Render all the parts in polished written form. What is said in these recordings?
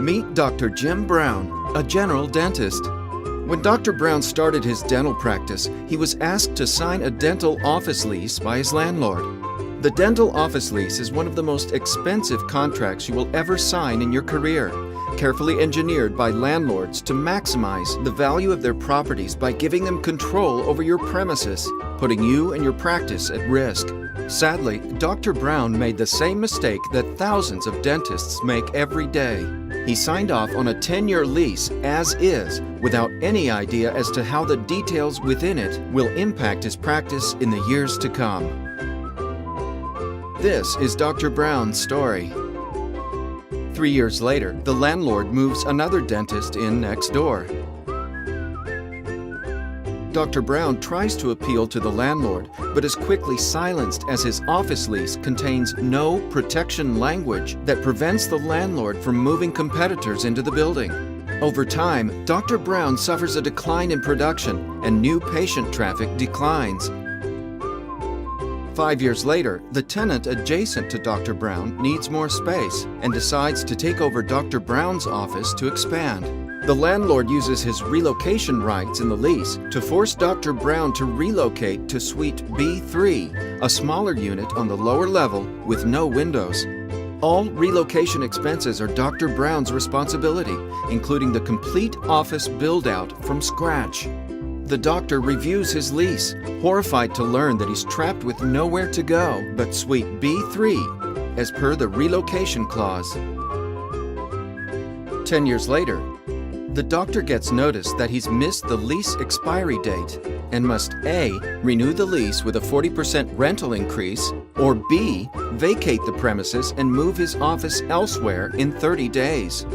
Meet Dr. Jim Brown, a general dentist. When Dr. Brown started his dental practice, he was asked to sign a dental office lease by his landlord. The dental office lease is one of the most expensive contracts you will ever sign in your career, carefully engineered by landlords to maximize the value of their properties by giving them control over your premises, putting you and your practice at risk. Sadly, Dr. Brown made the same mistake that thousands of dentists make every day. He signed off on a 10-year lease as is, without any idea as to how the details within it will impact his practice in the years to come. This is Dr. Brown's story. 3 years later, the landlord moves another dentist in next door. Dr. Brown tries to appeal to the landlord, but is quickly silenced as his office lease contains no protection language that prevents the landlord from moving competitors into the building. Over time, Dr. Brown suffers a decline in production and new patient traffic declines. 5 years later, the tenant adjacent to Dr. Brown needs more space and decides to take over Dr. Brown's office to expand. The landlord uses his relocation rights in the lease to force Dr. Brown to relocate to Suite B3, a smaller unit on the lower level with no windows. All relocation expenses are Dr. Brown's responsibility, including the complete office build-out from scratch. The doctor reviews his lease, horrified to learn that he's trapped with nowhere to go but Suite B3, as per the relocation clause. 10 years later, the doctor gets notice that he's missed the lease expiry date and must A. renew the lease with a 40% rental increase, or B. vacate the premises and move his office elsewhere in 30 days.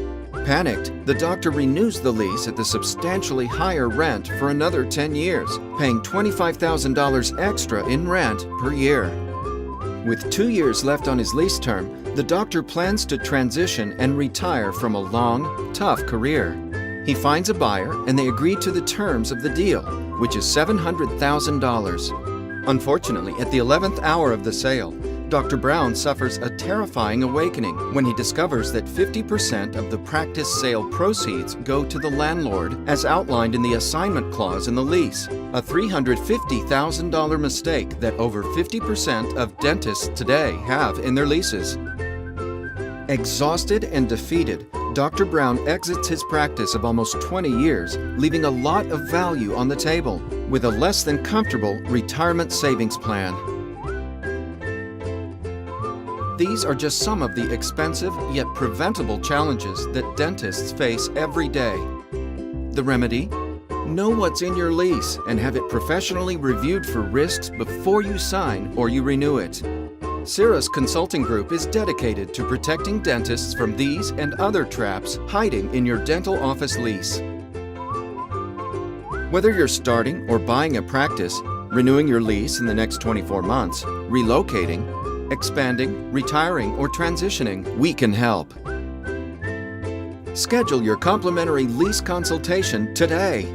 Panicked, the doctor renews the lease at the substantially higher rent for another 10 years, paying $25,000 extra in rent per year. With 2 years left on his lease term, the doctor plans to transition and retire from a long, tough career. He finds a buyer and they agree to the terms of the deal, which is $700,000. Unfortunately, at the 11th hour of the sale, Dr. Brown suffers a terrifying awakening when he discovers that 50% of the practice sale proceeds go to the landlord as outlined in the assignment clause in the lease, a $350,000 mistake that over 50% of dentists today have in their leases. Exhausted and defeated, Dr. Brown exits his practice of almost 20 years, leaving a lot of value on the table, with a less than comfortable retirement savings plan. These are just some of the expensive yet preventable challenges that dentists face every day. The remedy? Know what's in your lease and have it professionally reviewed for risks before you sign or you renew it. Cirrus Consulting Group is dedicated to protecting dentists from these and other traps hiding in your dental office lease. Whether you're starting or buying a practice, renewing your lease in the next 24 months, relocating, expanding, retiring, or transitioning, we can help. Schedule your complimentary lease consultation today.